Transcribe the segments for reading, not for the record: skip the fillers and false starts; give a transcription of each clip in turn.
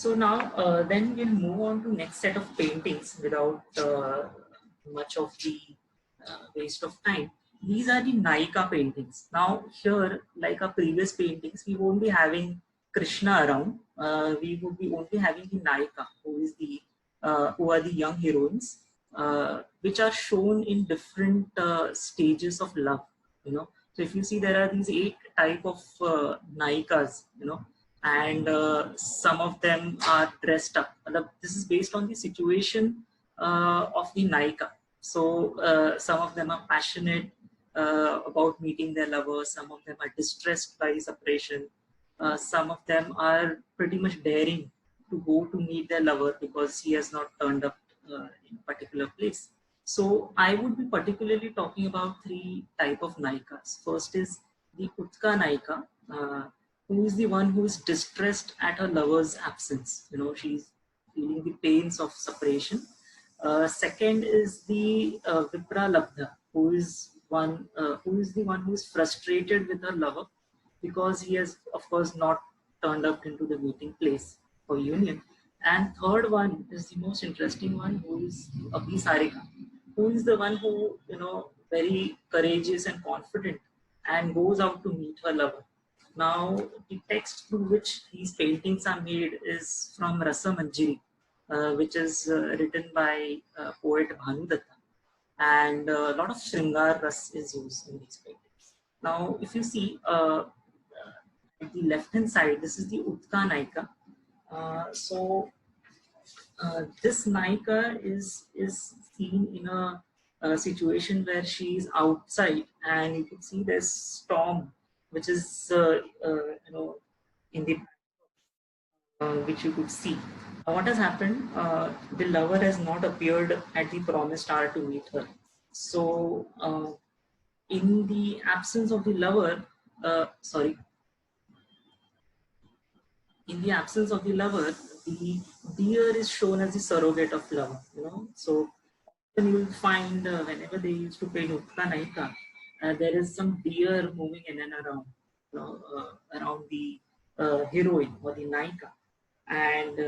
So now, then we'll move on to next set of paintings without much of the waste of time. These are the Naika paintings. Now here, like our previous paintings, we won't be having Krishna around. We would be only having the Naika, who are the young heroines, which are shown in different stages of love. So if you see, there are these 8 type of Naikas. And some of them are dressed up. This is based on the situation of the Naika. So some of them are passionate about meeting their lovers. Some of them are distressed by separation. Some of them are pretty much daring to go to meet their lover because he has not turned up in a particular place. So I would be particularly talking about 3 type of Naikas. First is the Utka Naika, who is the one who is distressed at her lover's absence. She's feeling the pains of separation. Second is the Vipra Labdha, who is the one who is frustrated with her lover because he has, of course, not turned up into the meeting place for union. And third one is the most interesting one, who is Abhisarika, who is the one who, very courageous and confident and goes out to meet her lover. Now, the text through which these paintings are made is from Rasa Manjiri, which is written by poet Bhanudatta, and a lot of Shringar Ras is used in these paintings. Now, if you see at the left hand side, this is the Utka Naika. This Naika is seen in a situation where she is outside, and you can see there's storm, which is in the which you could see. What has happened? The lover has not appeared at the promised hour to meet her. So, in the absence of the lover, sorry, in the absence of the lover, the deer is shown as the surrogate of lover. So then you will find whenever they used to paint Utka Naika, there is some deer moving in and around, around the heroine or the Naika. And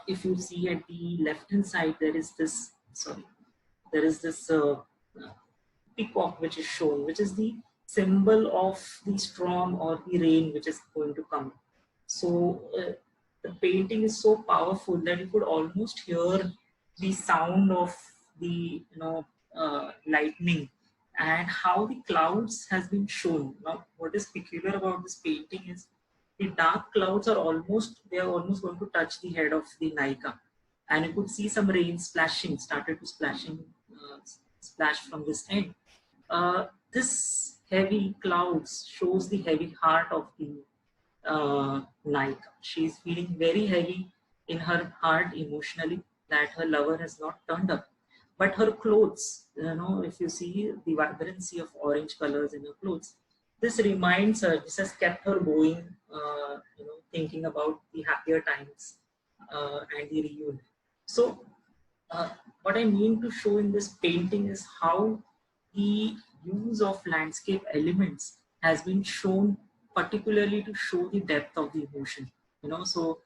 if you see at the left hand side, there is this peacock which is shown, which is the symbol of the storm or the rain which is going to come. So the painting is so powerful that you could almost hear the sound of the lightning, and how the clouds has been shown. Now, what is peculiar about this painting is the dark clouds are almost going to touch the head of the Naika, and you could see some rain started to splash from this end. This heavy clouds shows the heavy heart of the Naika. She is feeling very heavy in her heart emotionally that her lover has not turned up. But her clothes, if you see the vibrancy of orange colors in her clothes, this reminds her, this has kept her going, thinking about the happier times and the reunion. So, what I mean to show in this painting is how the use of landscape elements has been shown, particularly to show the depth of the emotion. So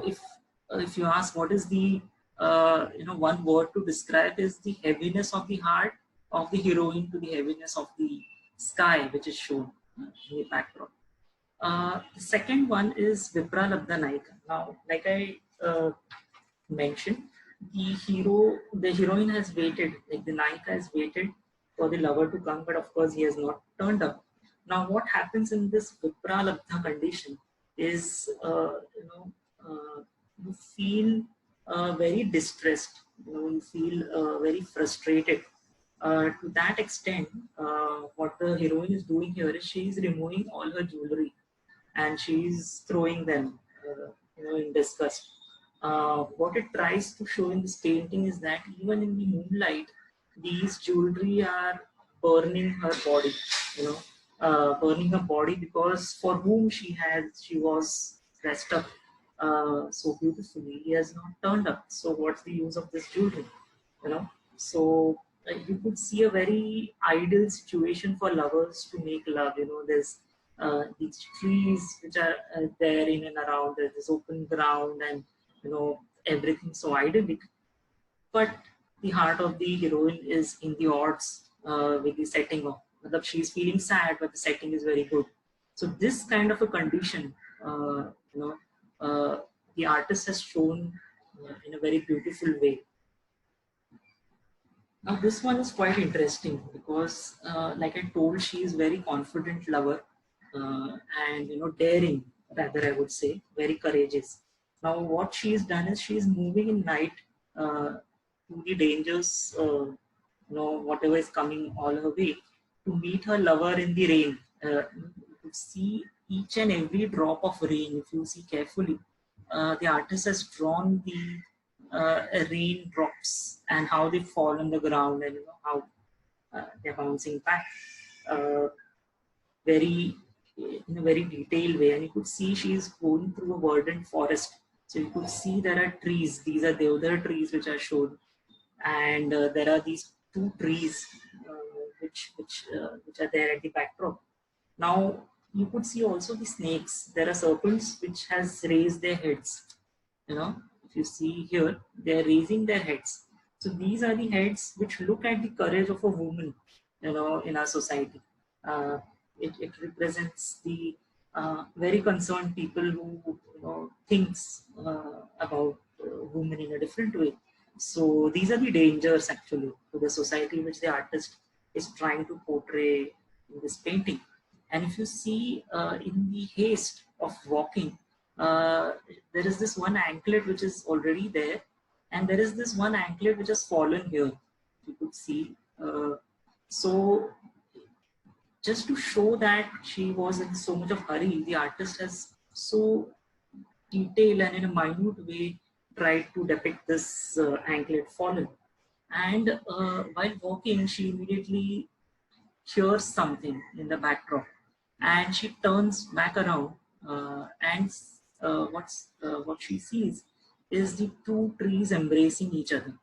if you ask what is the one word to describe, is the heaviness of the heart of the heroine to the heaviness of the sky, which is shown in the background. The second one is Vipra Labdha Naika. Now, like I mentioned, the heroine has waited, like the Naika has waited for the lover to come, but of course he has not turned up. Now, what happens in this Vipra Labdha condition is, you feel very distressed, you feel very frustrated. To that extent, what the heroine is doing here is she is removing all her jewelry and she is throwing them, in disgust. What it tries to show in this painting is that even in the moonlight, these jewelry are burning her body, burning her body, because for whom she was dressed up so beautifully, he has not turned up. So what's the use of this jewelry? So you could see a very ideal situation for lovers to make love. There's these trees which are there in and around. There's this open ground, and everything so idyllic. But the heart of the heroine is in the odds with the setting of. She's feeling sad, but the setting is very good. So this kind of a condition, you know, the artist has shown in a very beautiful way. Now this one is quite interesting because, like I told, she is very confident lover, and daring, rather I would say, very courageous. Now what she has done is she is moving in night to the dangers, whatever is coming all her way, to meet her lover in the rain. You could see each and every drop of rain if you see carefully. The artist has drawn the raindrops and how they fall on the ground, and how they're bouncing back very in a very detailed way. And you could see she is going through a verdant forest. So you could see there are trees. These are the other trees which are shown, and there are these two trees which are there at the backdrop. Now you could see also the snakes. There are serpents which has raised their heads. If you see here, they are raising their heads. So these are the heads which look at the courage of a woman, in our society. It represents the very concerned people who thinks about women in a different way. So these are the dangers actually to the society which the artist is trying to portray in this painting. And if you see in the haste of walking, there is this one anklet which is already there, and there is this one anklet which has fallen here. You could see. So just to show that she was in so much of hurry, the artist has so detailed and in a minute way tried to depict this anklet fallen. And while walking, she immediately hears something in the backdrop, and she turns back around, and what she sees is the two trees embracing each other.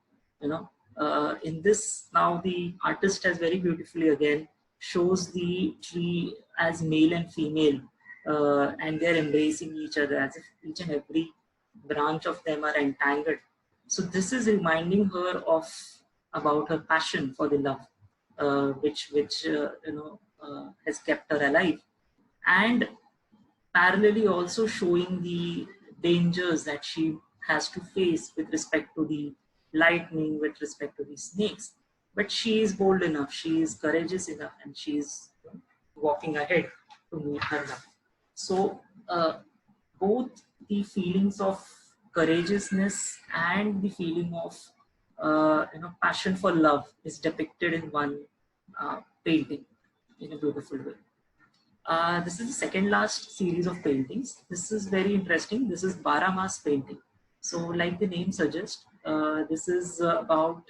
In this, now the artist has very beautifully again shows the tree as male and female, and they're embracing each other as if each and every branch of them are entangled. So this is reminding her of about her passion for the love, which has kept her alive, and parallelly also showing the dangers that she has to face with respect to the lightning, with respect to the snakes. But she is bold enough, she is courageous enough, and she is walking ahead to meet her love. So both the feelings of courageousness and the feeling of passion for love is depicted in one painting in a beautiful way. This is the second last series of paintings. This is very interesting. This is Baramas painting. So like the name suggests, this is about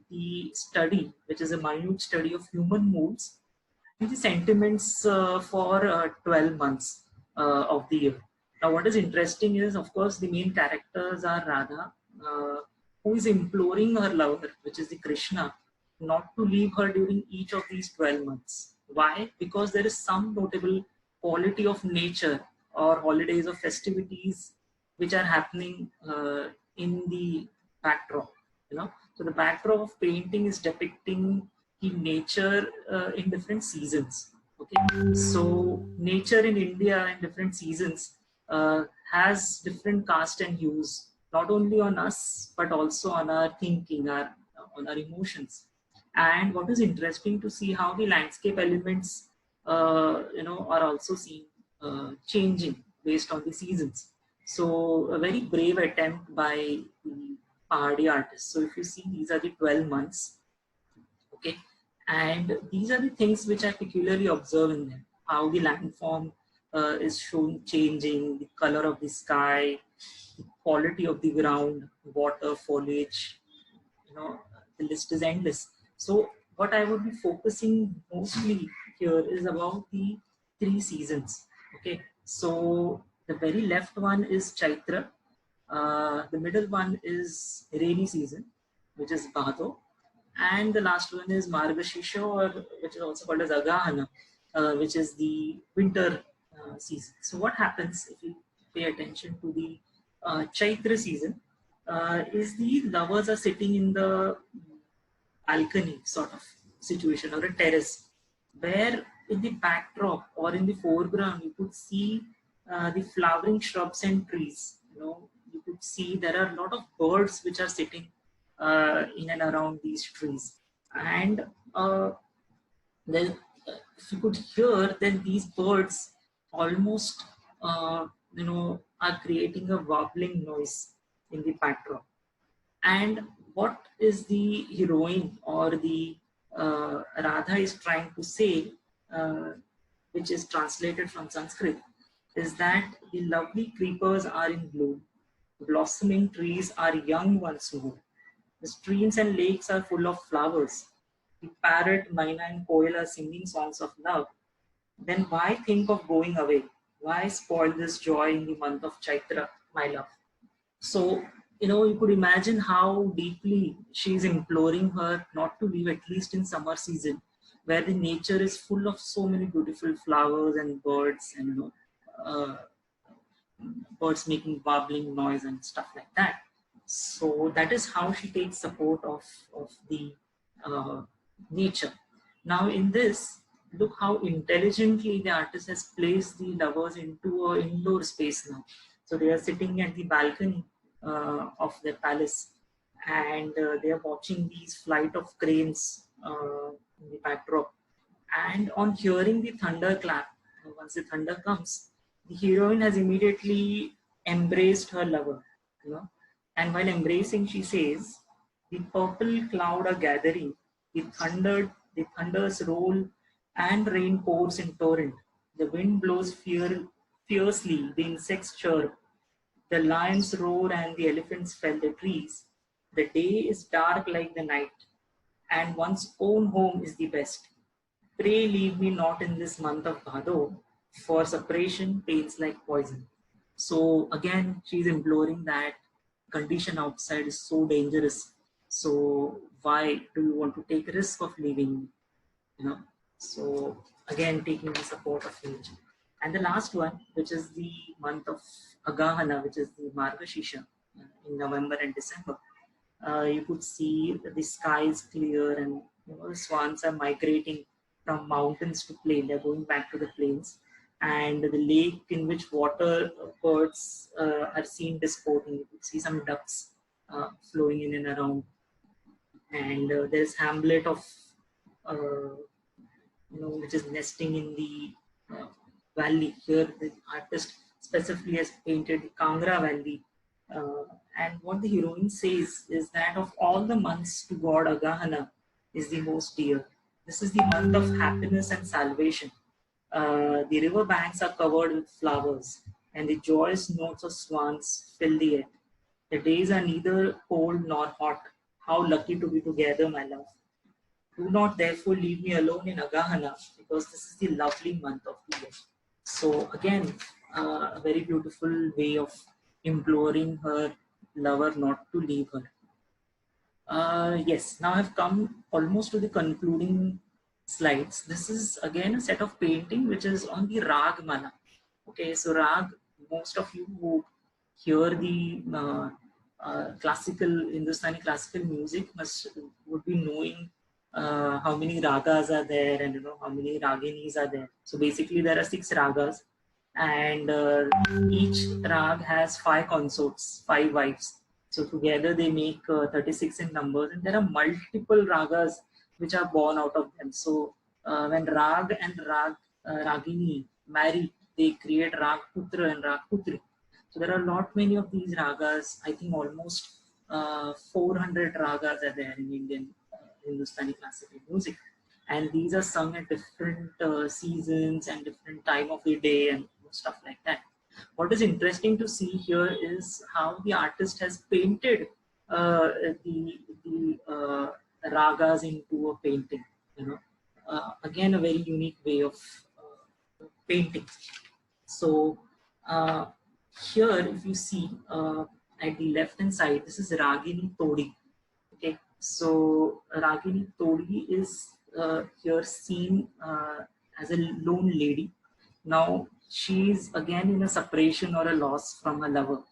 the study, which is a minute study of human moods and the sentiments for 12 months of the year. Now what is interesting is, of course, the main characters are Radha, who is imploring her lover, which is the Krishna, not to leave her during each of these 12 months. Why? Because there is some notable quality of nature or holidays or festivities which are happening in the backdrop. So the backdrop of painting is depicting the nature in different seasons. Okay, so nature in India in different seasons has different cast and hues, not only on us but also on our thinking, on our emotions. And what is interesting to see how the landscape elements, are also seen changing based on the seasons. So a very brave attempt by the Pahadi artist. So if you see, these are the 12 months. Okay, and these are the things which I peculiarly observe in them. How the landform is shown changing, the color of the sky, the quality of the ground, water, foliage. The list is endless. So what I would be focusing mostly here is about the 3 seasons. Okay, so the very left one is Chaitra, the middle one is rainy season, which is Bhado, and the last one is Margashisha, or which is also called as Agahana. which is the winter season. So what happens if you pay attention to the Chaitra season, is the lovers are sitting in the balcony sort of situation or a terrace, where in the backdrop or in the foreground you could see the flowering shrubs and trees. You could see there are a lot of birds which are sitting in and around these trees, and then if you could hear, then these birds almost are creating a warbling noise in the backdrop. And what is the heroine or the Radha is trying to say, which is translated from Sanskrit, is that the lovely creepers are in bloom, blossoming trees are young once more, the streams and lakes are full of flowers, the parrot, myna, and koel are singing songs of love. Then why think of going away? Why spoil this joy in the month of Chaitra, my love? So, you could imagine how deeply she's imploring her not to leave, at least in summer season, where the nature is full of so many beautiful flowers and birds, and uh, birds making warbling noise and stuff like that. So that is how she takes support of the uh, nature. Now in this, look how intelligently the artist has placed the lovers into an indoor space now. So they are sitting at the balcony of their palace, and they are watching these flight of cranes in the backdrop. And on hearing the thunder clap, once the thunder comes, the heroine has immediately embraced her lover, and while embracing, she says, "The purple cloud are gathering, the thunders roll, and rain pours in torrent. The wind blows fiercely, the insects chirp, the lions roar, and the elephants fell the trees. The day is dark like the night, and one's own home is the best. Pray leave me not in this month of Bhado, for separation pains like poison." So again, she's imploring that condition outside is so dangerous. So why do you want to take a risk of leaving? So again, taking the support of nature. And the last one, which is the month of Agahana, which is the Margashisha, in November and December. You could see the sky is clear, and the swans are migrating from mountains to plain. They're going back to the plains, and the lake in which water birds are seen disporting. You could see some ducks flowing in and around, and there's hamlet of uh, which is nesting in the valley. Here, the artist specifically has painted the Kangra Valley. And what the heroine says is that of all the months to God, Agahana is the most dear. This is the month of happiness and salvation. The river banks are covered with flowers, and the joyous notes of swans fill the air. The days are neither cold nor hot. How lucky to be together, my love. Do not therefore leave me alone in Agahana, because this is the lovely month of the year. So again, a very beautiful way of imploring her lover not to leave her. Yes, now I've come almost to the concluding slides. This is again a set of painting which is on the Rag Mala. Okay, so Rag, most of you who hear the classical Hindustani classical music would be knowing how many ragas are there, and how many raginis are there. So basically there are 6 ragas, and each rag has 5 consorts, 5 wives. So together they make 36 in numbers, and there are multiple ragas which are born out of them. So when rag and ragini marry, they create rag putra and rag putri. So there are not many of these ragas. I think almost 400 ragas are there in Indian Hindustani classical music, and these are sung at different seasons and different time of the day and stuff like that. What is interesting to see here is how the artist has painted the ragas into a painting. Again, a very unique way of painting. So here, if you see at the left hand side, this is Ragini Todi. So Ragini Todi is here seen as a lone lady. Now she's again in a separation or a loss from her lover,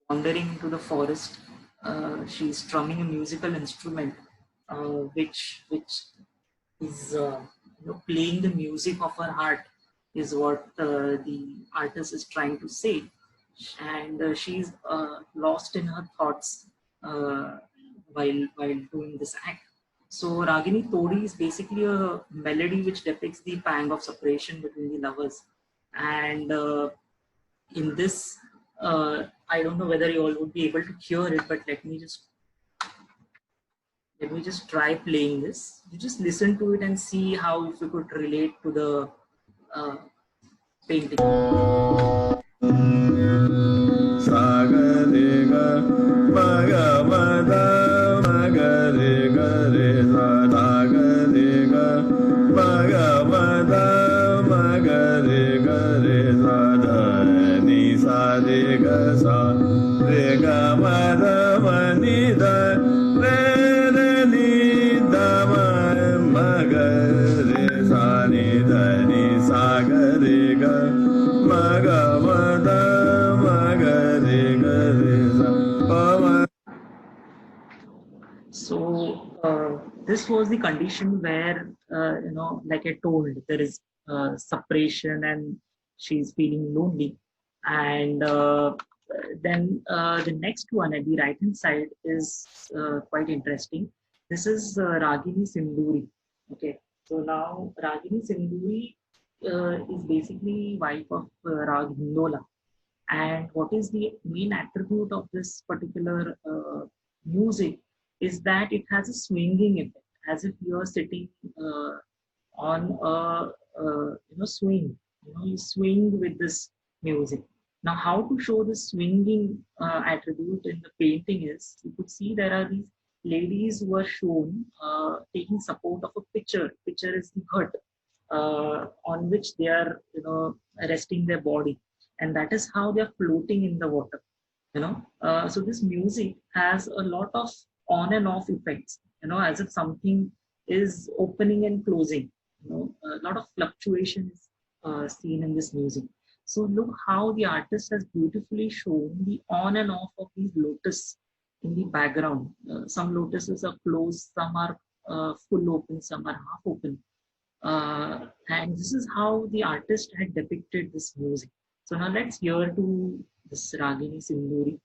wandering into the forest. She's strumming a musical instrument, which is playing the music of her heart, is what the artist is trying to say, and she's lost in her thoughts while doing this act. So Ragini Todi is basically a melody which depicts the pang of separation between the lovers, and in this, I don't know whether you all would be able to hear it, but let me just try playing this. You just listen to it and see how if you could relate to the uh, painting. So this was the condition where like I told, there is separation and she's feeling lonely, and then the next one at the right hand side is quite interesting. This is Ragini Sinduri. Okay, so now Ragini Sinduri is basically wife of Rag Hindola, and what is the main attribute of this particular music is that it has a swinging effect, as if you are sitting on a swing. You swing with this music. Now, how to show the swinging attribute in the painting is you could see there are these ladies who are shown taking support of a pitcher. Pitcher is the hut on which they are resting their body, and that is how they are floating in the water. So this music has a lot of on and off effects, as if something is opening and closing. A lot of fluctuation is seen in this music. So look how the artist has beautifully shown the on and off of these lotus in the background. Some lotuses are closed, some are full open, some are half open, and this is how the artist had depicted this music. So now let's hear to this Ragini Sinduri.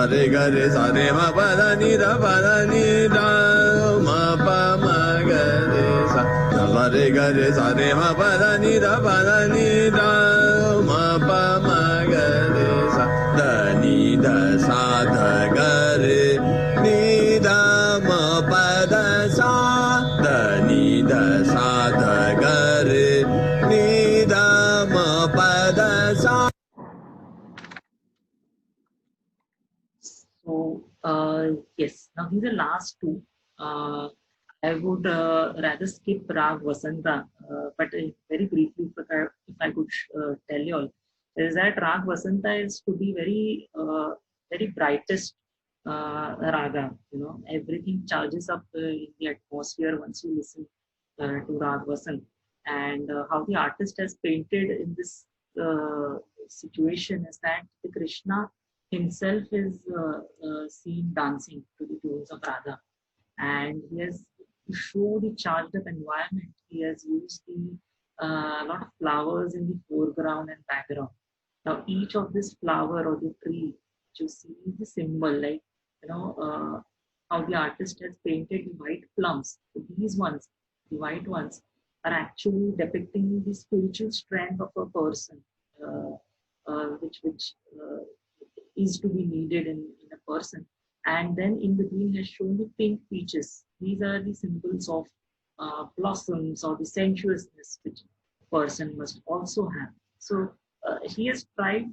Re ga re sa re ma pa da ni da ma pa ma ga re sa re ga re sa re ma pa da ni da ma pa ma ga re sa da ni da sa da ga re ni da ma pa da sa da ni da sa da ga re ni da ma pa da sa. So yes, now these are last two. I would rather skip Rag Vasanta, but very briefly, if I could tell you all, is that Rag Vasanta is to be very brightest raga. Everything charges up in the atmosphere once you listen to Rag Vasant, and how the artist has painted in this situation is that the Krishna himself is seen dancing to the tunes of Radha, and he has, to show the charged up environment, he has used the lot of flowers in the foreground and background. Now each of this flower or the tree which you see is the symbol, like how the artist has painted the white plums. So these ones, the white ones, are actually depicting the spiritual strength of a person, which is to be needed in a person. And then in between has shown the pink peaches. These are the symbols of blossoms or the sensuousness which a person must also have. So he has tried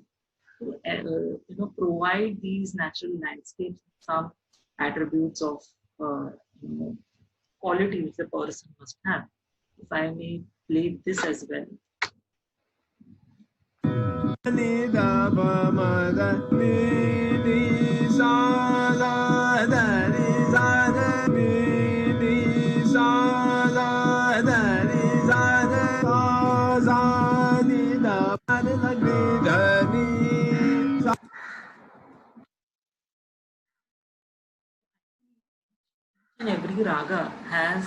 to provide these natural landscapes some attributes of quality which the person must have. If I may play this as well. ni da pa ma da ni ni sa da da ni sa da ni ni sa da da ni sa da sa ni da pa da ni da ni sa. And every raga has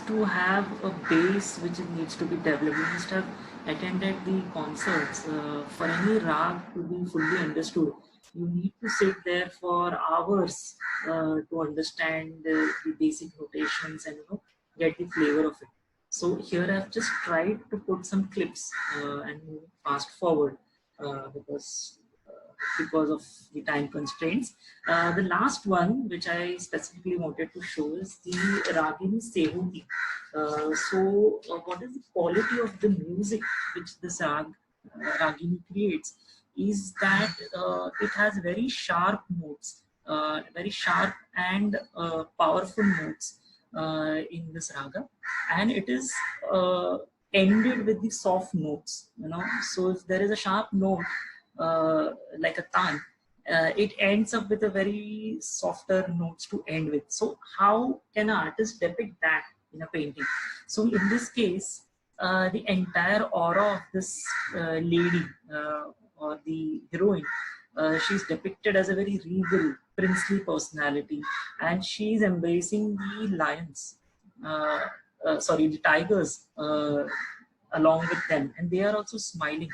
to have a base which it needs to be developed. You must have attended the concerts. For any rag to be fully understood, you need to sit there for hours to understand the basic notations and get the flavor of it. So here I've just tried to put some clips and move fast forward because of the time constraints. The last one, which I specifically wanted to show, is the Ragini Sehuti. What is the quality of the music which this Ragini creates? Is that it has very sharp notes, very sharp and powerful notes in this raga, and it is ended with the soft notes. So if there is a sharp note like a tan, it ends up with a very softer notes to end with. So how can an artist depict that in a painting? So in this case, the entire aura of this lady or the heroine, she's depicted as a very regal, princely personality, and she's embracing the lions. The tigers along with them, and they are also smiling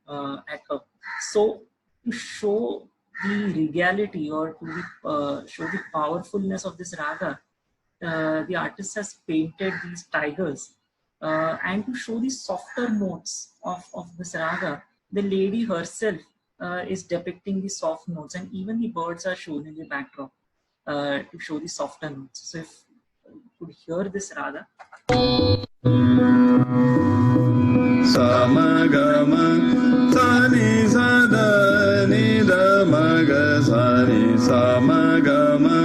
at her. So to show the regality or to show the powerfulness of this raga, the artist has painted these tigers. And to show the softer notes of this raga, the lady herself is depicting the soft notes, and even the birds are shown in the backdrop to show the softer notes. So if you could hear this raga. Samagama Sani Sada Nida Maga Sani Samagama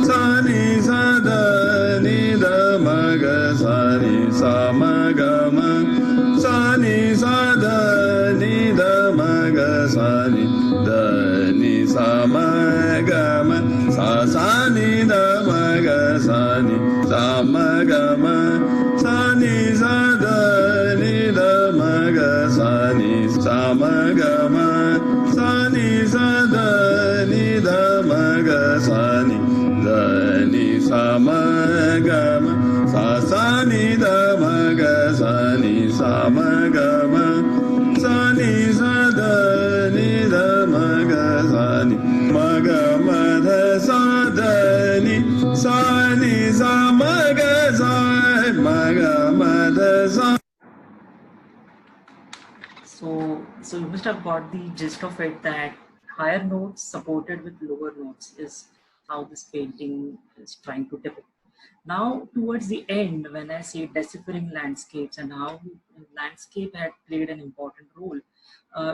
Sani Sada Nida Maga Sani Samagama Sani Sada Nida Maga Sani Dani Samagama Sasani Da Maga Sani Samagama Sani Sada Nida Maga Sani Samagama Sani Sada Nida Maga Sani Dani Samagama Sasani Da Maga Sani Samagama Sani Sada Nida Maga Sani Magama Da Sadani Sani Samaga Sani Magama Da Sani. So you must have got the gist of it, that higher notes supported with lower notes is how this painting is trying to depict. Now, towards the end, when I say deciphering landscapes and how landscape had played an important role,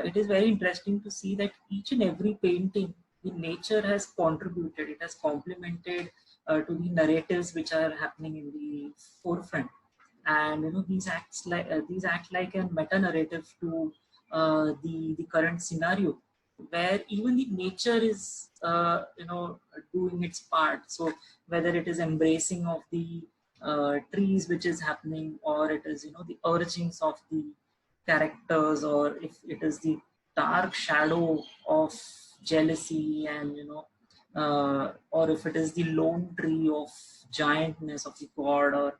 it is very interesting to see that each and every painting, the nature has contributed, it has complemented to the narratives which are happening in the forefront. And these act like a meta narrative to the current scenario, where even the nature is doing its part. So whether it is embracing of the trees which is happening, or it is the urgings of the characters, or if it is the dark shadow of jealousy, and or if it is the lone tree of giantness of the god, or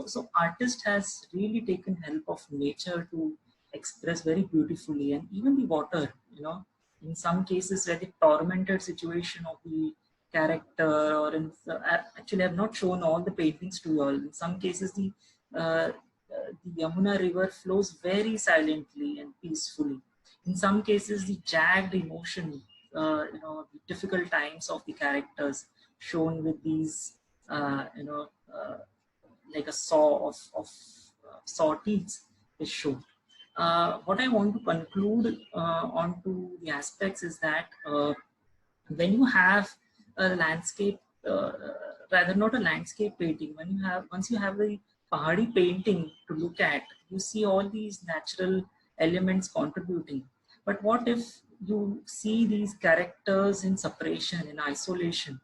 so artist has really taken help of nature to express very beautifully. And even the water, in some cases where the tormented situation of the character, or actually I've not shown all the paintings to you all. In some cases the Yamuna river flows very silently and peacefully. In some cases the jagged emotion, the difficult times of the characters shown with these like a saw of saw teeth is shown. What I want to conclude onto the aspects is that when you have a landscape, rather not a landscape painting, once you have a Pahadi painting to look at, you see all these natural elements contributing. But what if you see these characters in separation, in isolation?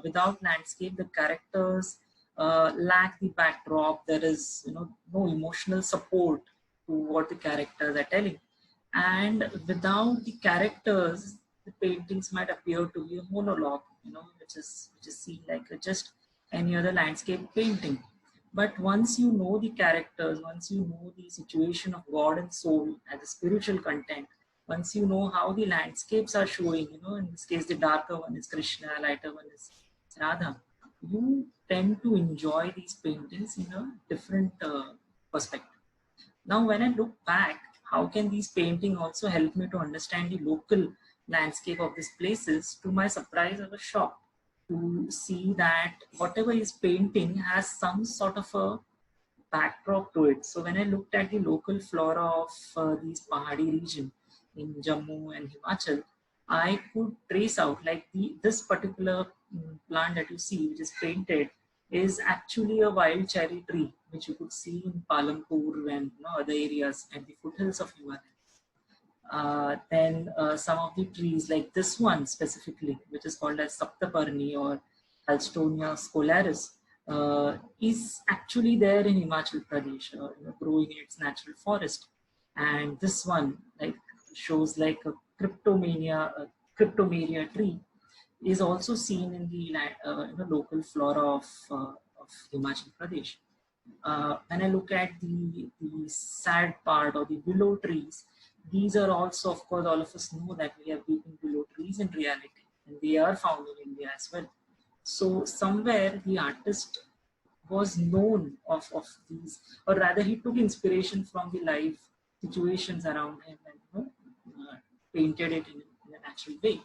Without landscape, the characters lack the backdrop. There is, no emotional support to what the characters are telling. And without the characters, the paintings might appear to be a monologue, which is seen like just any other landscape painting. But once you know the characters, once you know the situation of God and soul and the spiritual content, once you know how the landscapes are showing, in this case, the darker one is Krishna, lighter one is Radha, you tend to enjoy these paintings in a different perspective. Now, when I look back, how can these paintings also help me to understand the local landscape of these places? To my surprise, I was shocked to see that whatever is painting has some sort of a backdrop to it. So when I looked at the local flora of these Pahadi region in Jammu and Himachal, I could trace out like this particular plant that you see, which is painted, is actually a wild cherry tree, which you could see in Palampur and other areas at the foothills of Himalaya. Then some of the trees like this one specifically, which is called as Saptaparni or Alstonia scolaris, is actually there in Himachal Pradesh, growing in its natural forest. And this one like shows like a cryptomeria tree is also seen in the local flora of Himachal Pradesh. When I look at the sad part or the willow trees, these are also, of course, all of us know that we have weeping willow trees in reality, and they are found in India as well. So somewhere the artist was known of these, or rather he took inspiration from the life situations around him and painted it in a natural way.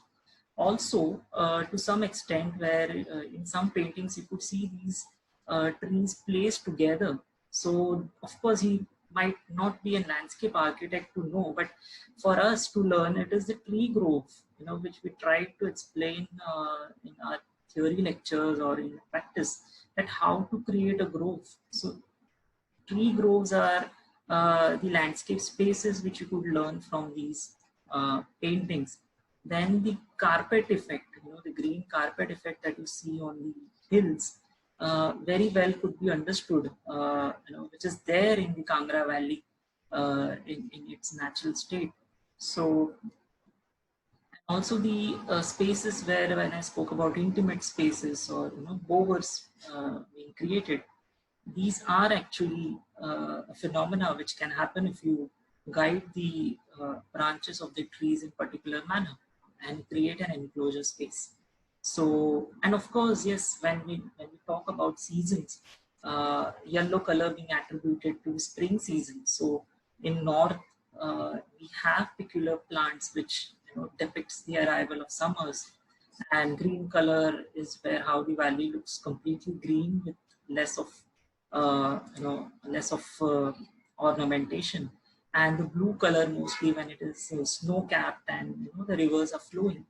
Also, to some extent, where in some paintings you could see these trees placed together. So, of course, he might not be a landscape architect to know, but for us to learn, it is the tree grove, which we try to explain in our theory lectures or in practice, that how to create a grove. So, tree groves are the landscape spaces which you could learn from these paintings. Then the carpet effect, the green carpet effect that you see on the hills, very well could be understood, which is there in the Kangra Valley in its natural state. So also the spaces where, when I spoke about intimate spaces or bowers being created, these are actually a phenomena which can happen if you guide the branches of the trees in particular manner and create an enclosure space. So, and of course, yes, when we talk about seasons, yellow color being attributed to spring season. So in north, we have peculiar plants which depicts the arrival of summers, and green color is where how the valley looks completely green with less of ornamentation, and the blue color mostly when it is snow capped and the rivers are flowing,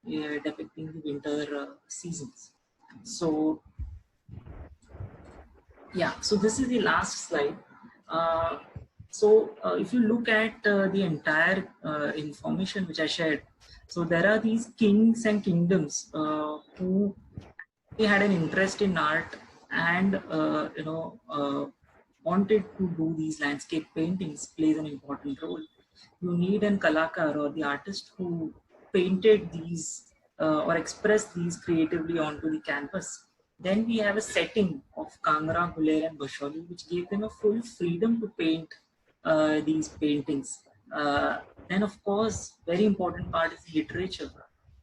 depicting the winter seasons. So yeah, so this is the last slide. If you look at the entire information which I shared, so there are these kings and kingdoms who had an interest in art and wanted to do these landscape paintings plays an important role. You need an kalakar or the artist who painted these or expressed these creatively onto the canvas. Then we have a setting of Kangra, Guler and Basholi, which gave them a full freedom to paint these paintings. Then of course, very important part is literature.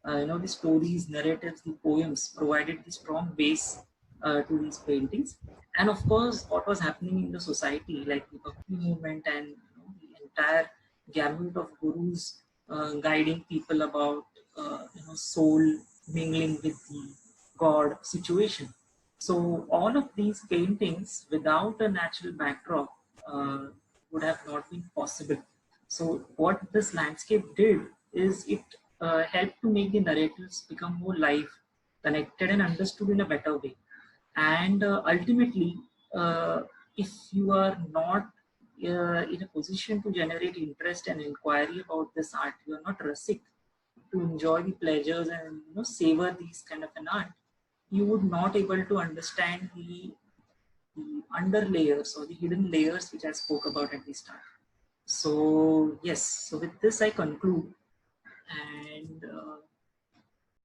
The stories, narratives, the poems provided the strong base to these paintings. And of course, what was happening in the society, like the Bhakti movement and the entire gamut of gurus guiding people about soul mingling with the God situation. So all of these paintings without a natural backdrop would have not been possible. So what this landscape did is it helped to make the narratives become more live, connected and understood in a better way. And ultimately, if you are not in a position to generate interest and inquiry about this art, you are not rustic to enjoy the pleasures and savor these kind of an art, you would not able to understand the under layers or the hidden layers which I spoke about at the start. So yes, so with this I conclude, and